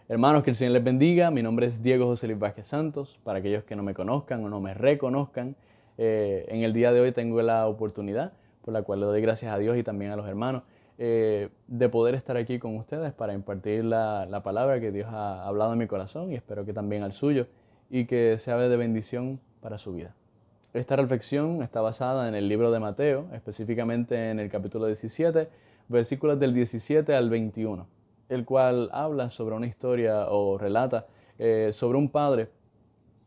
Hermanos, que el Señor les bendiga. Mi nombre es Diego José Luis Vázquez Santos. Para aquellos que no me conozcan o no me reconozcan, en el día de hoy tengo la oportunidad, por la cual le doy gracias a Dios y también a los hermanos, de poder estar aquí con ustedes para impartir la palabra que Dios ha hablado en mi corazón y espero que también al suyo y que sea de bendición para su vida. Esta reflexión está basada en el libro de Mateo, específicamente en el capítulo 17, versículos del 17 al 21, el cual habla sobre una historia o relata sobre un padre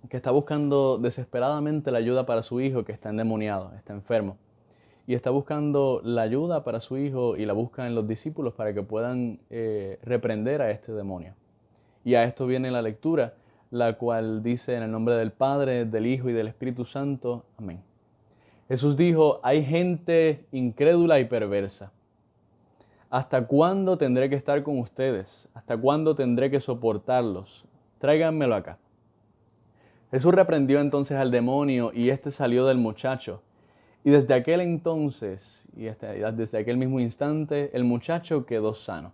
que está buscando desesperadamente la ayuda para su hijo que está endemoniado, está enfermo. Y está buscando la ayuda para su hijo y la busca en los discípulos para que puedan reprender a este demonio. Y a esto viene la lectura, la cual dice en el nombre del Padre, del Hijo y del Espíritu Santo. Amén. Jesús dijo, hay gente incrédula y perversa. ¿Hasta cuándo tendré que estar con ustedes? ¿Hasta cuándo tendré que soportarlos? Tráiganmelo acá. Jesús reprendió entonces al demonio y éste salió del muchacho. Y desde aquel entonces, desde aquel mismo instante, el muchacho quedó sano.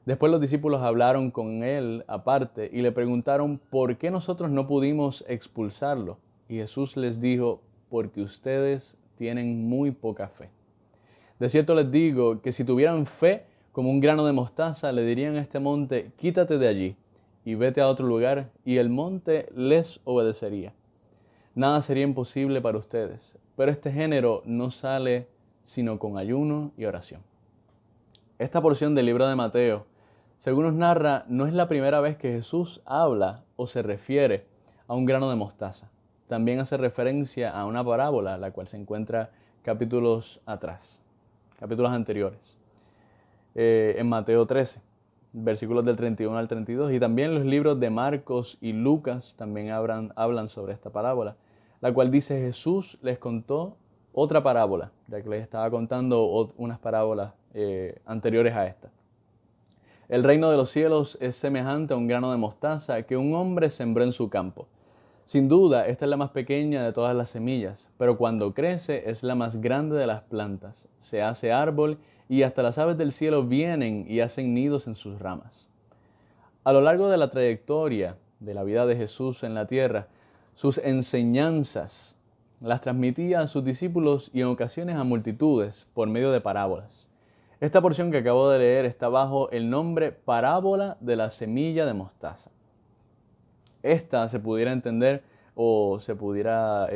Después los discípulos hablaron con él aparte y le preguntaron por qué nosotros no pudimos expulsarlo. Y Jesús les dijo, porque ustedes tienen muy poca fe. De cierto les digo que si tuvieran fe como un grano de mostaza, le dirían a este monte, quítate de allí y vete a otro lugar, y el monte les obedecería. Nada sería imposible para ustedes, pero este género no sale sino con ayuno y oración. Esta porción del libro de Mateo, según nos narra, no es la primera vez que Jesús habla o se refiere a un grano de mostaza. También hace referencia a una parábola, la cual se encuentra capítulos anteriores, en Mateo 13, versículos del 31 al 32, y también los libros de Marcos y Lucas también hablan sobre esta parábola, la cual dice Jesús les contó otra parábola, ya que les estaba contando unas parábolas anteriores a esta. El reino de los cielos es semejante a un grano de mostaza que un hombre sembró en su campo. Sin duda, esta es la más pequeña de todas las semillas, pero cuando crece es la más grande de las plantas. Se hace árbol y hasta las aves del cielo vienen y hacen nidos en sus ramas. A lo largo de la trayectoria de la vida de Jesús en la tierra, sus enseñanzas las transmitía a sus discípulos y en ocasiones a multitudes por medio de parábolas. Esta porción que acabo de leer está bajo el nombre parábola de la semilla de mostaza. Esta se pudiera entender o se pudiera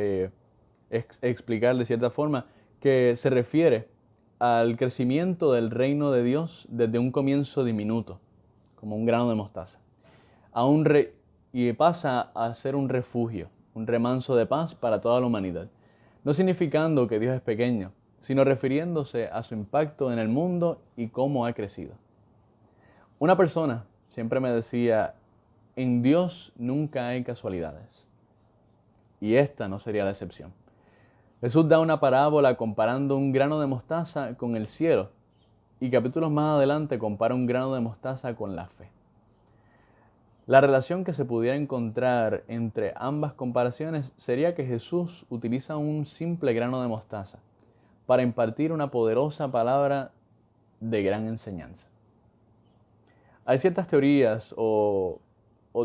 explicar de cierta forma que se refiere al crecimiento del reino de Dios desde un comienzo diminuto, como un grano de mostaza, y pasa a ser un refugio, un remanso de paz para toda la humanidad. No significando que Dios es pequeño, sino refiriéndose a su impacto en el mundo y cómo ha crecido. Una persona siempre me decía, en Dios nunca hay casualidades. Y esta no sería la excepción. Jesús da una parábola comparando un grano de mostaza con el cielo y capítulos más adelante compara un grano de mostaza con la fe. La relación que se pudiera encontrar entre ambas comparaciones sería que Jesús utiliza un simple grano de mostaza para impartir una poderosa palabra de gran enseñanza. Hay ciertas teorías o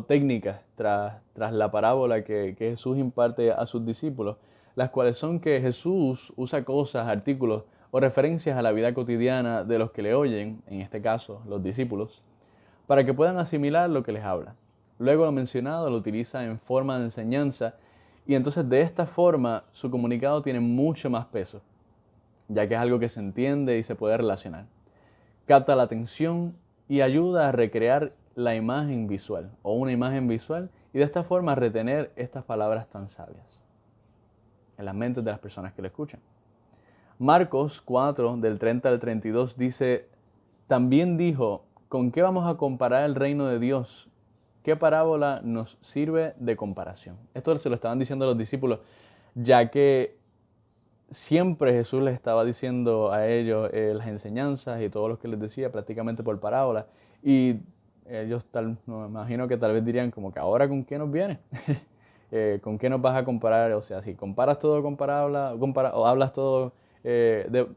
técnicas tras la parábola que Jesús imparte a sus discípulos, las cuales son que Jesús usa cosas, artículos o referencias a la vida cotidiana de los que le oyen, en este caso los discípulos, para que puedan asimilar lo que les habla. Luego lo mencionado lo utiliza en forma de enseñanza y entonces de esta forma su comunicado tiene mucho más peso, ya que es algo que se entiende y se puede relacionar. Capta la atención y ayuda a recrear la imagen visual o una imagen visual y de esta forma retener estas palabras tan sabias en las mentes de las personas que lo escuchan. Marcos 4, del 30 al 32 dice, también dijo, ¿con qué vamos a comparar el reino de Dios? ¿Qué parábola nos sirve de comparación? Esto se lo estaban diciendo a los discípulos, ya que siempre Jesús les estaba diciendo a ellos las enseñanzas y todo lo que les decía prácticamente por parábola. Y ellos me imagino que tal vez dirían como que ahora ¿con qué nos viene? ¿Con qué nos vas a comparar? O sea, si comparas todo con parábola, o hablas todo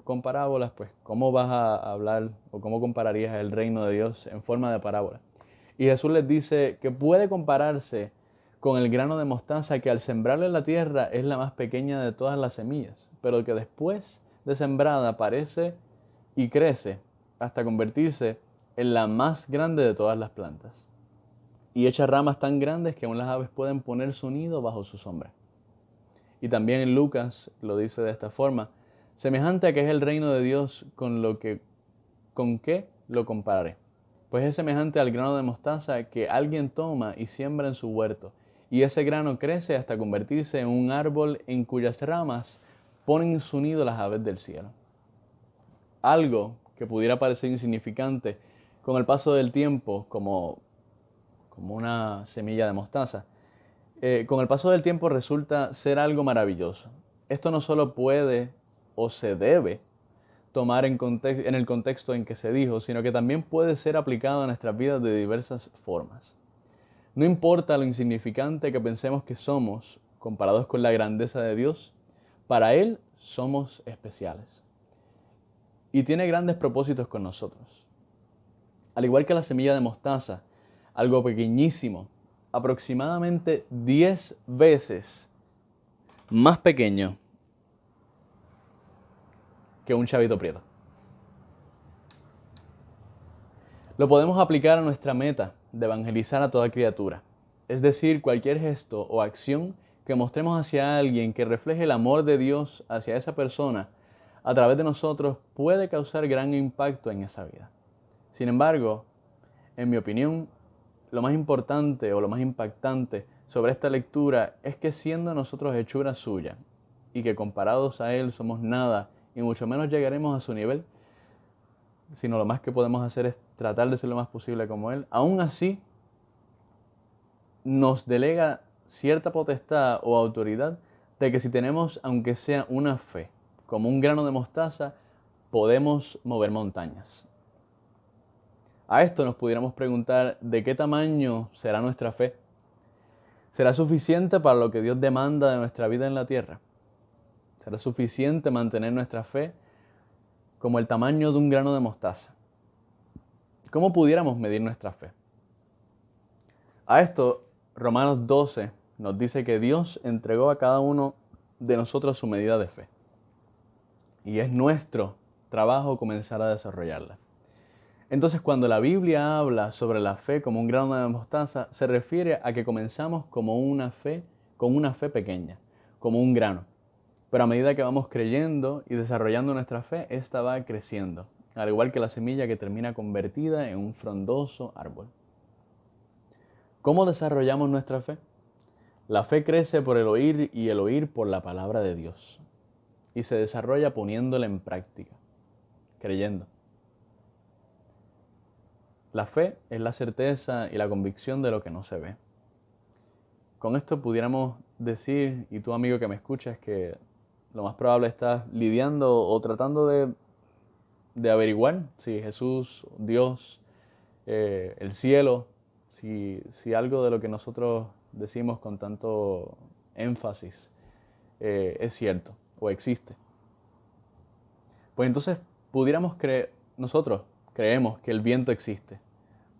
con parábolas, pues ¿cómo vas a hablar o cómo compararías el reino de Dios en forma de parábola? Y Jesús les dice que puede compararse con el grano de mostaza que al sembrarla en la tierra es la más pequeña de todas las semillas, pero que después de sembrada aparece y crece hasta convertirse en la más grande de todas las plantas. Y echa ramas tan grandes que aún las aves pueden poner su nido bajo su sombra. Y también en Lucas lo dice de esta forma: semejante a que es el reino de Dios, ¿con qué lo compararé? Pues es semejante al grano de mostaza que alguien toma y siembra en su huerto, y ese grano crece hasta convertirse en un árbol en cuyas ramas ponen su nido las aves del cielo. Algo que pudiera parecer insignificante con el paso del tiempo, como una semilla de mostaza, con el paso del tiempo resulta ser algo maravilloso. Esto no solo puede o se debe tomar en el contexto en que se dijo, sino que también puede ser aplicado a nuestras vidas de diversas formas. No importa lo insignificante que pensemos que somos, comparados con la grandeza de Dios, para Él somos especiales. Y tiene grandes propósitos con nosotros. Al igual que la semilla de mostaza, algo pequeñísimo, aproximadamente 10 veces más pequeño que un chavito prieto. Lo podemos aplicar a nuestra meta de evangelizar a toda criatura, es decir, cualquier gesto o acción que mostremos hacia alguien que refleje el amor de Dios hacia esa persona a través de nosotros puede causar gran impacto en esa vida. Sin embargo, en mi opinión, lo más importante o lo más impactante sobre esta lectura es que siendo nosotros hechura suya y que comparados a Él somos nada y mucho menos llegaremos a su nivel, sino lo más que podemos hacer es tratar de ser lo más posible como Él, aún así nos delega cierta potestad o autoridad de que si tenemos, aunque sea una fe, como un grano de mostaza, podemos mover montañas. A esto nos pudiéramos preguntar de qué tamaño será nuestra fe. ¿Será suficiente para lo que Dios demanda de nuestra vida en la tierra? ¿Será suficiente mantener nuestra fe como el tamaño de un grano de mostaza? ¿Cómo pudiéramos medir nuestra fe? A esto, Romanos 12 nos dice que Dios entregó a cada uno de nosotros su medida de fe. Y es nuestro trabajo comenzar a desarrollarla. Entonces, cuando la Biblia habla sobre la fe como un grano de mostaza, se refiere a que comenzamos con una fe pequeña, como un grano. Pero a medida que vamos creyendo y desarrollando nuestra fe, esta va creciendo, al igual que la semilla que termina convertida en un frondoso árbol. ¿Cómo desarrollamos nuestra fe? La fe crece por el oír y el oír por la palabra de Dios. Y se desarrolla poniéndola en práctica, creyendo. La fe es la certeza y la convicción de lo que no se ve. Con esto pudiéramos decir, y tú amigo que me escuchas, que lo más probable estás lidiando o tratando de averiguar si Jesús, Dios, el cielo, si algo de lo que nosotros decimos con tanto énfasis es cierto o existe. Pues entonces nosotros creemos que el viento existe,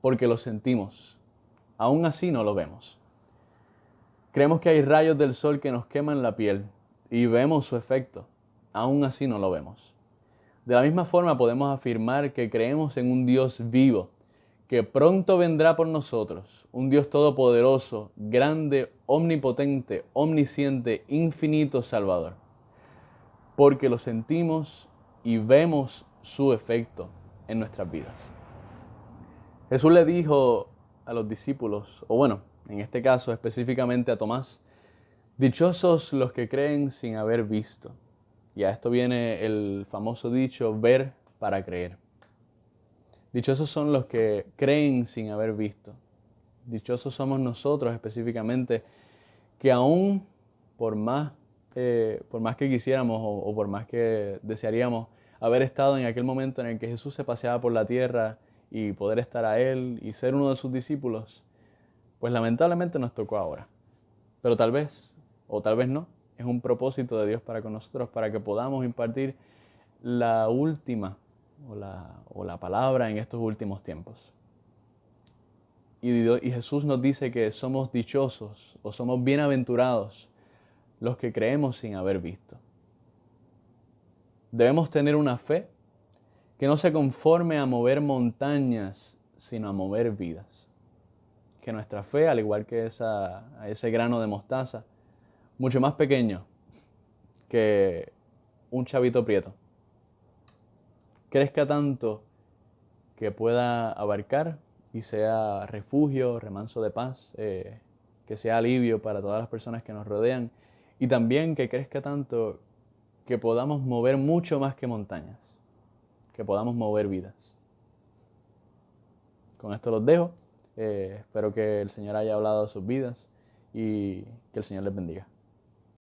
porque lo sentimos, aún así no lo vemos. Creemos que hay rayos del sol que nos queman la piel y vemos su efecto, aún así no lo vemos. De la misma forma podemos afirmar que creemos en un Dios vivo, que pronto vendrá por nosotros, un Dios todopoderoso, grande, omnipotente, omnisciente, infinito, Salvador, porque lo sentimos y vemos su efecto en nuestras vidas. Jesús le dijo a los discípulos, o bueno, en este caso específicamente a Tomás, dichosos los que creen sin haber visto. Y a esto viene el famoso dicho, ver para creer. Dichosos son los que creen sin haber visto. Dichosos somos nosotros específicamente, que aún por más que quisiéramos o por más que desearíamos haber estado en aquel momento en el que Jesús se paseaba por la tierra y poder estar a Él y ser uno de sus discípulos, pues lamentablemente nos tocó ahora. Pero tal vez, o tal vez no, es un propósito de Dios para con nosotros, para que podamos impartir la última o la palabra en estos últimos tiempos. y Jesús nos dice que somos dichosos o somos bienaventurados los que creemos sin haber visto. Debemos tener una fe que no se conforme a mover montañas, sino a mover vidas. Que nuestra fe, al igual que ese grano de mostaza, mucho más pequeño que un chavito prieto, crezca tanto que pueda abarcar y sea refugio, remanso de paz, que sea alivio para todas las personas que nos rodean, y también que crezca tanto que podamos mover mucho más que montañas, que podamos mover vidas. Con esto los dejo. Espero que el Señor haya hablado de sus vidas y que el Señor les bendiga.